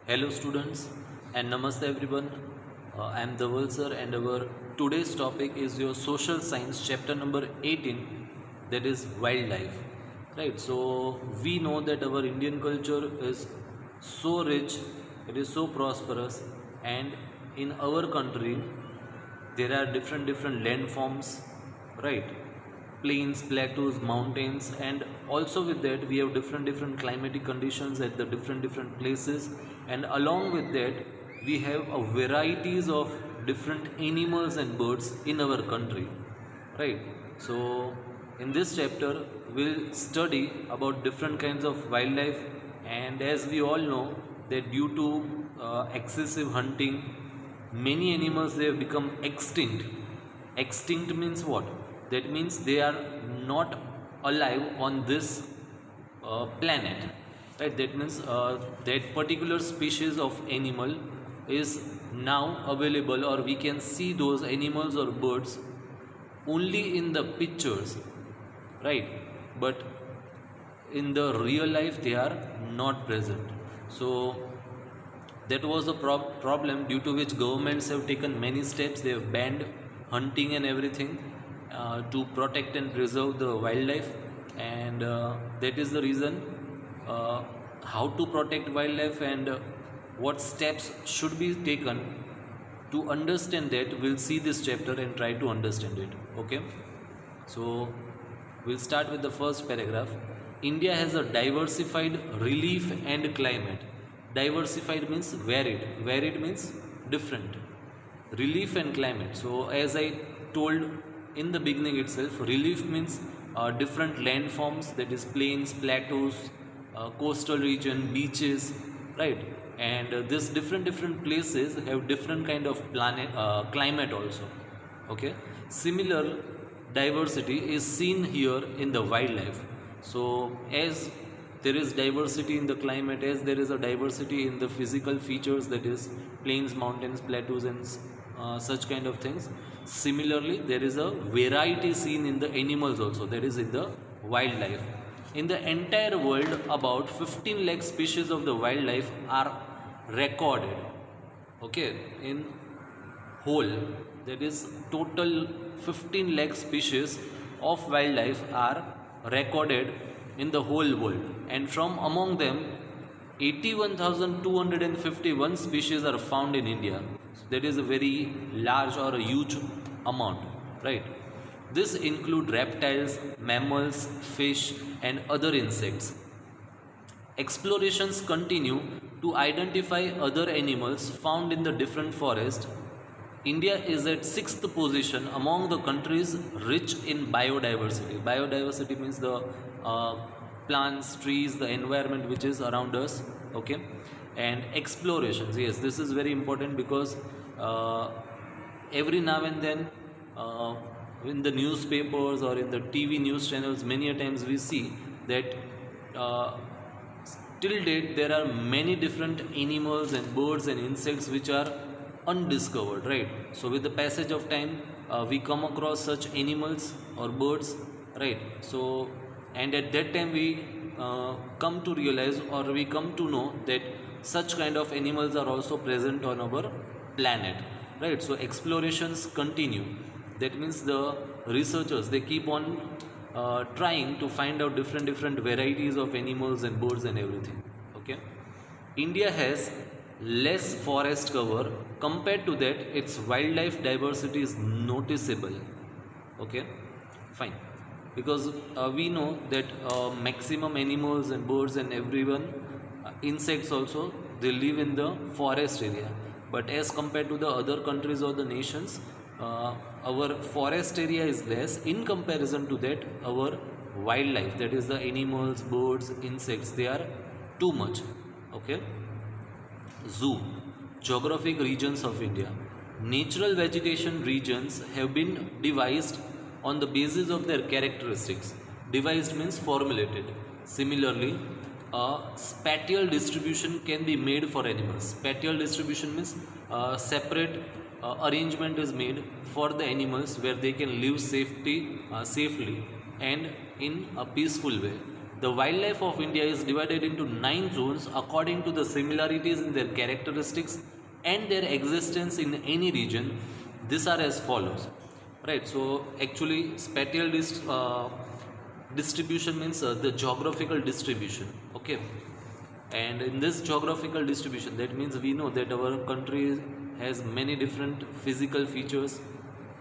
Hello students and namaste everyone. I am Dhaval sir and our today's topic is your social science chapter number 18, that is wildlife. Right, so we know that our Indian culture is so rich, it is so prosperous, and in our country there are different landforms, right? Plains, plateaus, mountains, and also with that we have different climatic conditions at the different places, and along with that we have a varieties of different animals and birds in our country, right? So in this chapter we'll study about different kinds of wildlife, and as we all know that due to excessive hunting, many animals they have become extinct. Extinct means what? That means they are not alive on this planet, right? That means that particular species of animal is now available, or we can see those animals or birds only in the pictures, right? But in the real life they are not present. So that was the problem, due to which governments have taken many steps. They have banned hunting and everything to protect and preserve the wildlife, and that is the reason uh, how to protect wildlife and what steps should be taken to understand that. We'll see this chapter and try to understand it. Okay, so we'll start with the first paragraph. India has a diversified relief and climate. Diversified means varied. Varied means different. Relief and climate. So, as I told in the beginning itself, relief means different landforms, that is plains, plateaus, coastal region, beaches, right? And this different places have different kind of climate also. Okay. Similar diversity is seen here in the wildlife. So as there is diversity in the climate, as there is a diversity in the physical features, that is plains, mountains, plateaus, and such kind of things, similarly there is a variety seen in the animals also, that is in the wildlife. In the entire world, about 15 lakh species of the wildlife are recorded. Okay, in whole, that is total 15 lakh species of wildlife are recorded in the whole world, and from among them 81,251 species are found in India. So that is a very large or a huge amount, right? This include reptiles, mammals, fish, and other insects. Explorations continue to identify other animals found in the different forests. India is at sixth position among the countries rich in biodiversity. Biodiversity means the uh, plants, trees, the environment which is around us. Okay, and explorations. Yes, this is very important because uh, every now and then in the newspapers or in the TV news channels, many a times we see that uh, till date there are many different animals and birds and insects which are undiscovered, right? So with the passage of time we come across such animals or birds, right? So and at that time we come to realize, or we come to know that such kind of animals are also present on our planet, right? So explorations continue. That means the researchers, they keep on trying to find out different varieties of animals and birds and everything. Okay, India has less forest cover. Compared to that, its wildlife diversity is noticeable. Okay, fine, because we know that maximum animals and birds and everyone, insects also, they live in the forest area. But as compared to the other countries or the nations, our forest area is less. In comparison to that, our wildlife, that is the animals, birds, insects, they are too much. Okay. Zoo, geographic regions of India. Natural vegetation regions have been devised on the basis of their characteristics. Devised means formulated. Similarly, a spatial distribution can be made for animals. Spatial distribution means separate arrangement is made for the animals where they can live safely and in a peaceful way. The wildlife of India is divided into 9 zones according to the similarities in their characteristics and their existence in any region. These are as follows. Right. So actually, spatial distribution means the geographical distribution. Okay. And in this geographical distribution, that means we know that our country has many different physical features.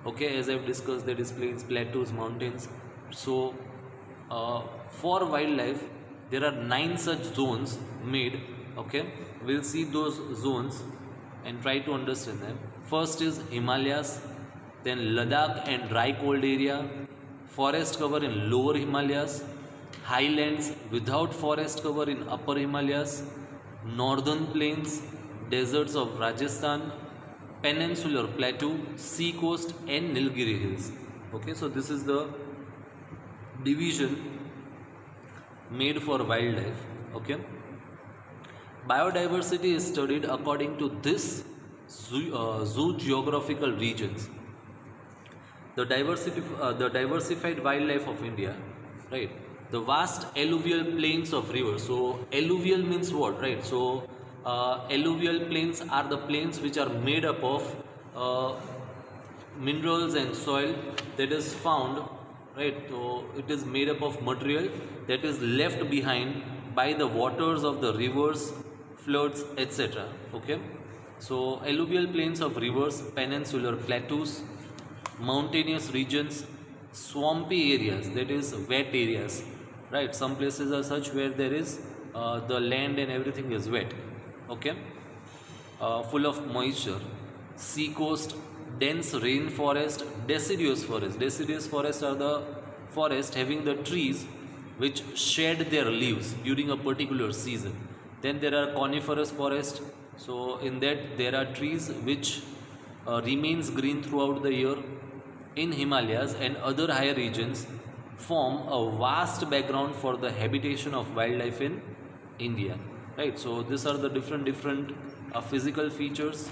Okay, as I've discussed, that is plains, plateaus, mountains. So for wildlife, there are 9 such zones made. Okay, we'll see those zones and try to understand them. First is Himalayas, then Ladakh and dry cold area, forest cover in lower Himalayas, highlands without forest cover in upper Himalayas, northern plains, deserts of Rajasthan, peninsular plateau, sea coast, and Nilgiri hills. Okay, so this is the division made for wildlife. Okay, biodiversity is studied according to this zoo geographical regions. The diversified wildlife of India, right? The vast alluvial plains of rivers. So alluvial means what, right? So alluvial plains are the plains which are made up of minerals and soil that is found, right? So it is made up of material that is left behind by the waters of the rivers, floods, etc. Okay, so alluvial plains of rivers, peninsular plateaus, mountainous regions, swampy areas, that is wet areas, right? Some places are such where there is the land and everything is wet. Okay, full of moisture, sea coast, dense rainforest, deciduous forest. Deciduous forests are the forest having the trees which shed their leaves during a particular season. Then there are coniferous forest. So in that there are trees which remains green throughout the year. In Himalayas and other higher regions form a vast background for the habitation of wildlife in India. Right. So these are the different physical features,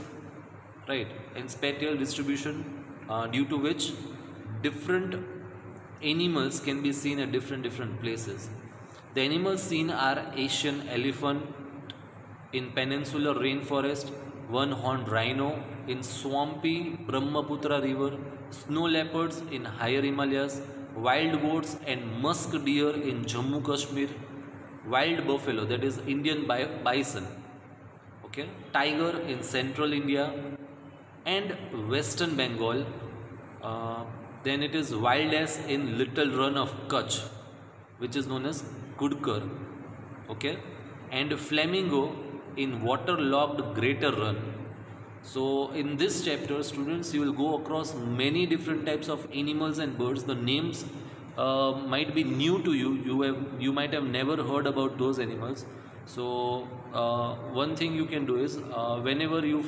right, and spatial distribution due to which different animals can be seen at different places. The animals seen are Asian elephant in peninsular rainforest, one-horned rhino in swampy Brahmaputra river, snow leopards in higher Himalayas, wild goats and musk deer in Jammu Kashmir, wild buffalo, that is Indian bison, okay, tiger in central India and western Bengal. Then it is wild ass in little run of Kutch, which is known as Kudkar, okay, and flamingo in waterlogged greater run. So in this chapter, students, you will go across many different types of animals and birds. The names might be new to you. You might have never heard about those animals. So one thing you can do is whenever you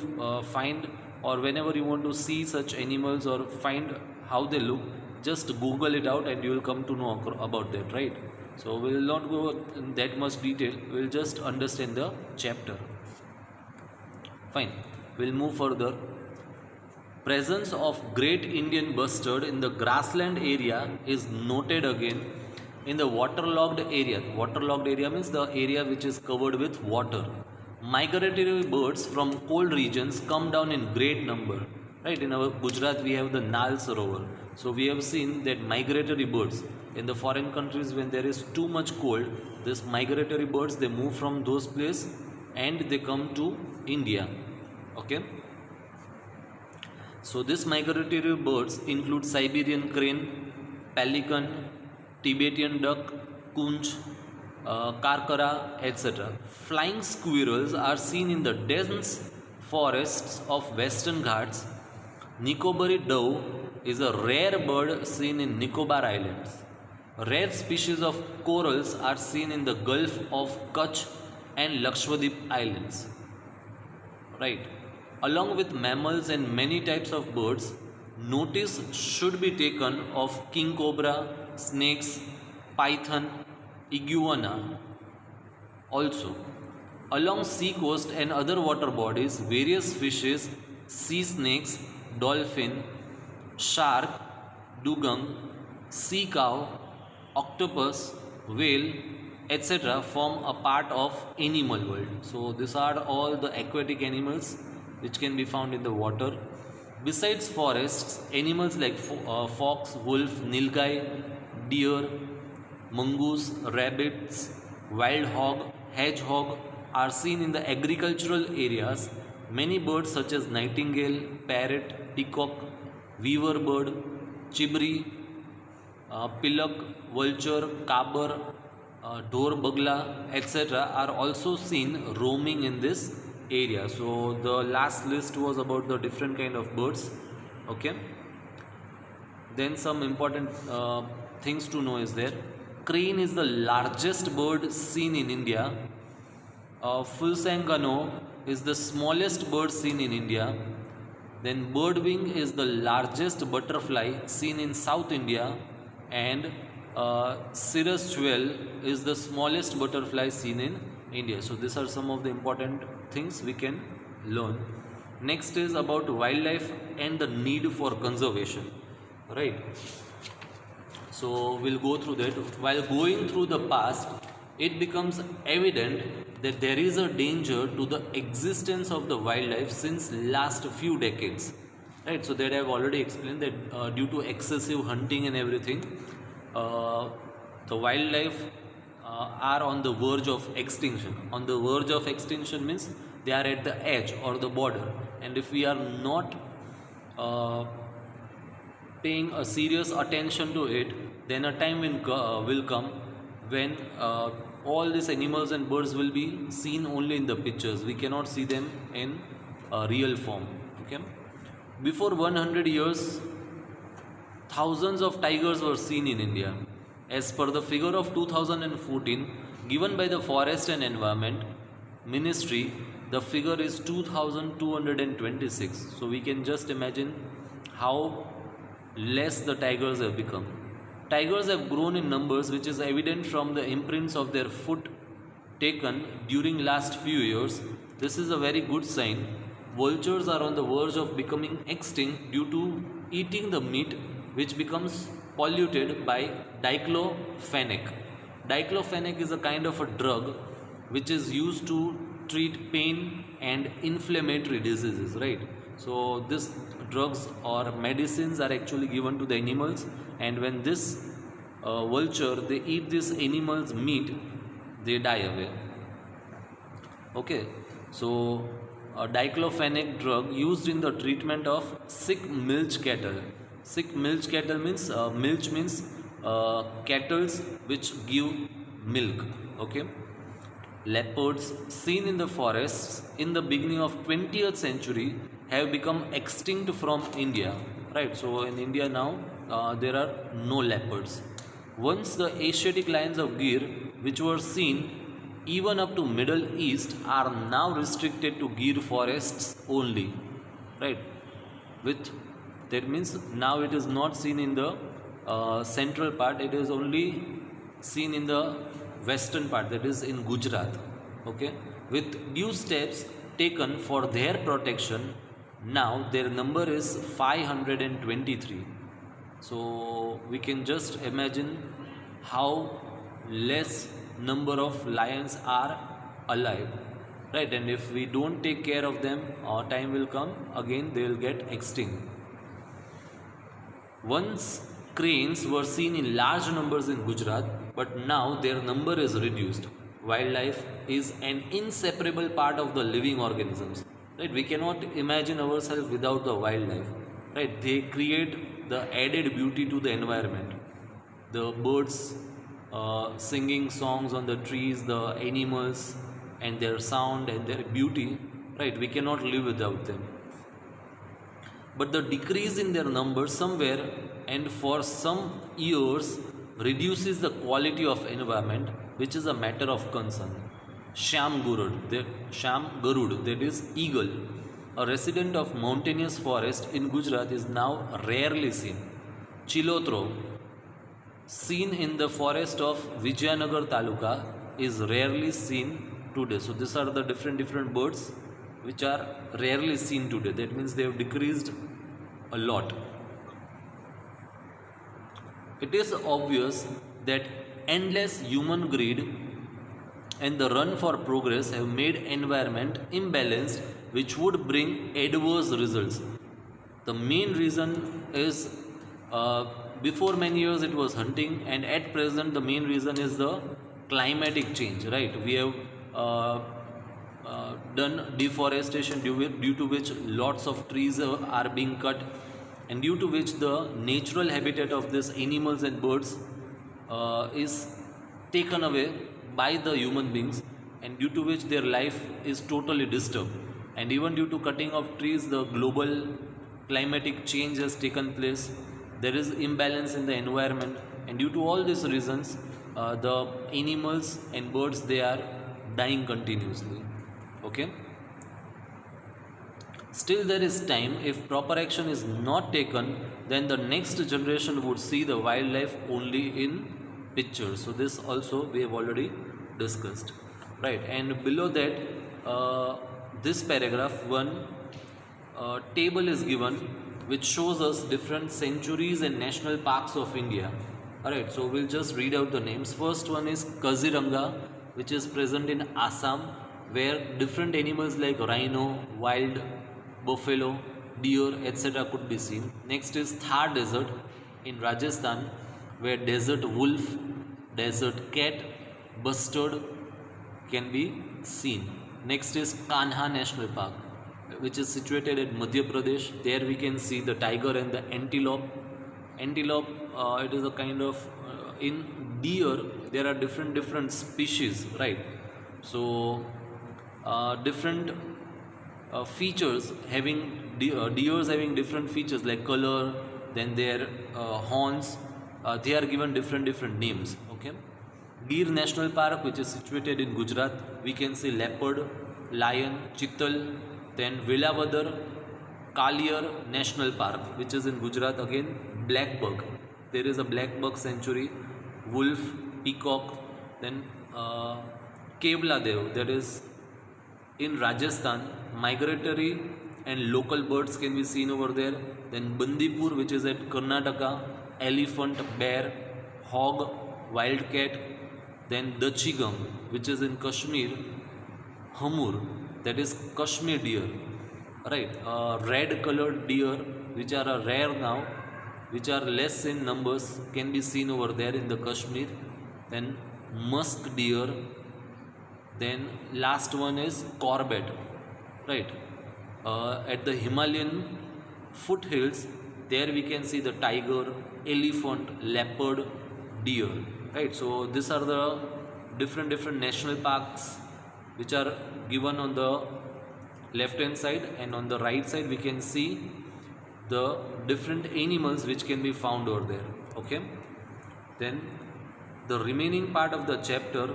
find or whenever you want to see such animals or find how they look, just Google it out and you will come to know about that, right? So we will not go in that much detail. We will just understand the chapter. Fine. We'll move further. Presence of great Indian bustard in the grassland area is noted again in the waterlogged area. Waterlogged area means the area which is covered with water. Migratory birds from cold regions come down in great number. Right, in our Gujarat we have the Nal Sarovar. So we have seen that migratory birds in the foreign countries, when there is too much cold, these migratory birds, they move from those places and they come to India. Okay. So these migratory birds include Siberian crane, pelican, Tibetan duck, kunch, karkara, etc. Flying squirrels are seen in the dense forests of Western Ghats. Nicobari dove is a rare bird seen in Nicobar Islands. Rare species of corals are seen in the Gulf of Kutch and Lakshadweep Islands. Right. Along with mammals and many types of birds, notice should be taken of king cobra, snakes, python, iguana. Also, along sea coast and other water bodies, various fishes, sea snakes, dolphin, shark, dugong, sea cow, octopus, whale, etc. form a part of animal world. So these are all the aquatic animals which can be found in the water. Besides forests, animals like fox, wolf, nilgai, deer, mongoose, rabbits, wild hog, hedgehog are seen in the agricultural areas. Many birds such as nightingale, parrot, peacock, weaver bird, chibri, pilak, vulture, kabar, dor bagla, etc. are also seen roaming in this area. So the last list was about the different kind of birds. Okay. Then some important things to know is there. Crane is the largest bird seen in India. Fulsangano is the smallest bird seen in India. Then birdwing is the largest butterfly seen in South India, and cirrus jewel is the smallest butterfly seen in India. So these are some of the important things we can learn. Next is about wildlife and the need for conservation. Right. So we'll go through that. While going through the past, it becomes evident that there is a danger to the existence of the wildlife since last few decades. Right. So that I've already explained that due to excessive hunting and everything, the wildlife are on the verge of extinction. On the verge of extinction means they are at the edge or the border, and if we are not paying a serious attention to it, then a time will come when all these animals and birds will be seen only in the pictures. We cannot see them in real form. Okay. Before 100 years, thousands of tigers were seen in India. As per the figure of 2014 given by the Forest and Environment Ministry, the figure is 2226. So we can just imagine how less the tigers have become. Tigers have grown in numbers, which is evident from the imprints of their foot taken during last few years. This is a very good sign. Vultures are on the verge of becoming extinct due to eating the meat, which becomes polluted by diclofenac. Diclofenac is a kind of a drug which is used to treat pain and inflammatory diseases, right? So this drugs or medicines are actually given to the animals, and when this vulture they eat this animal's meat, they die away. Okay, so a diclofenac drug used in the treatment of sick milch cattle. Sick milch cattle means milch means cattle which give milk. Okay. Leopards seen in the forests in the beginning of 20th century have become extinct from India. Right. So in India now there are no leopards. Once the Asiatic lions of Gir, which were seen even up to Middle East, are now restricted to Gir forests only. Right. With that means now it is not seen in the central part. It is only seen in the western part, that is in Gujarat. Okay, with due steps taken for their protection, now their number is 523. So we can just imagine how less number of lions are alive, right? And if we don't take care of them, time will come again they will get extinct. Once cranes were seen in large numbers in Gujarat, but now their number is reduced. Wildlife is an inseparable part of the living organisms. Right? We cannot imagine ourselves without the wildlife. Right? They create the added beauty to the environment. The birds singing songs on the trees, the animals and their sound and their beauty. Right? We cannot live without them. But the decrease in their numbers somewhere and for some years reduces the quality of environment, which is a matter of concern. Sham Garud, that is eagle, a resident of mountainous forest in Gujarat, is now rarely seen. Chilotro, seen in the forest of Vijayanagar Taluka, is rarely seen today. So these are the different birds which are rarely seen today. That means they have decreased a lot. It is obvious that endless human greed and the run for progress have made environment imbalanced, which would bring adverse results. The main reason is, uh, before many years it was hunting, and at present the main reason is the climatic change, right? We have done deforestation, due to which lots of trees are being cut, and due to which the natural habitat of these animals and birds is taken away by the human beings, and due to which their life is totally disturbed. And even due to cutting of trees, the global climatic change has taken place. There is imbalance in the environment, and due to all these reasons, the animals and birds, they are dying continuously. Okay. Still, there is time. If proper action is not taken, then the next generation would see the wildlife only in pictures. So this also we have already discussed, right? And below that, this paragraph one table is given, which shows us different sanctuaries and national parks of India. Alright, so we'll just read out the names. First one is Kaziranga, which is present in Assam, where different animals like rhino, wild buffalo, deer, etc. could be seen. Next is Thar Desert in Rajasthan, where desert wolf, desert cat, bustard can be seen. Next is Kanha National Park, which is situated in Madhya Pradesh. There we can see the tiger and the antelope. Antelope, it is a kind of, in deer there are different species, right? So different features having deers having different features like color, then their horns, they are given different names. Okay. Gir National Park, which is situated in Gujarat, we can see leopard, lion, chital. Then Velavadar Kaliar National Park, which is in Gujarat, again black buck. There is a black buck sanctuary, wolf, peacock. Then Kevla Dev, that is in Rajasthan, migratory and local birds can be seen over there. Then Bandipur, which is at Karnataka, elephant, bear, hog, wildcat. Then Dachigam, which is in Kashmir, Hamur, that is Kashmir deer, right? Red colored deer, which are rare now, which are less in numbers, can be seen over there in the Kashmir. Then musk deer. Then last one is Corbett, right? At the Himalayan foothills, there we can see the tiger, elephant, leopard, deer, right? So these are the different national parks which are given on the left hand side, and on the right side we can see the different animals which can be found over there. Okay. Then the remaining part of the chapter,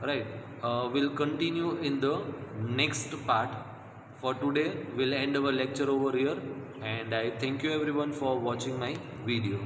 right, will continue in the next part. For today we'll end our lecture over here, and I thank you everyone for watching my video.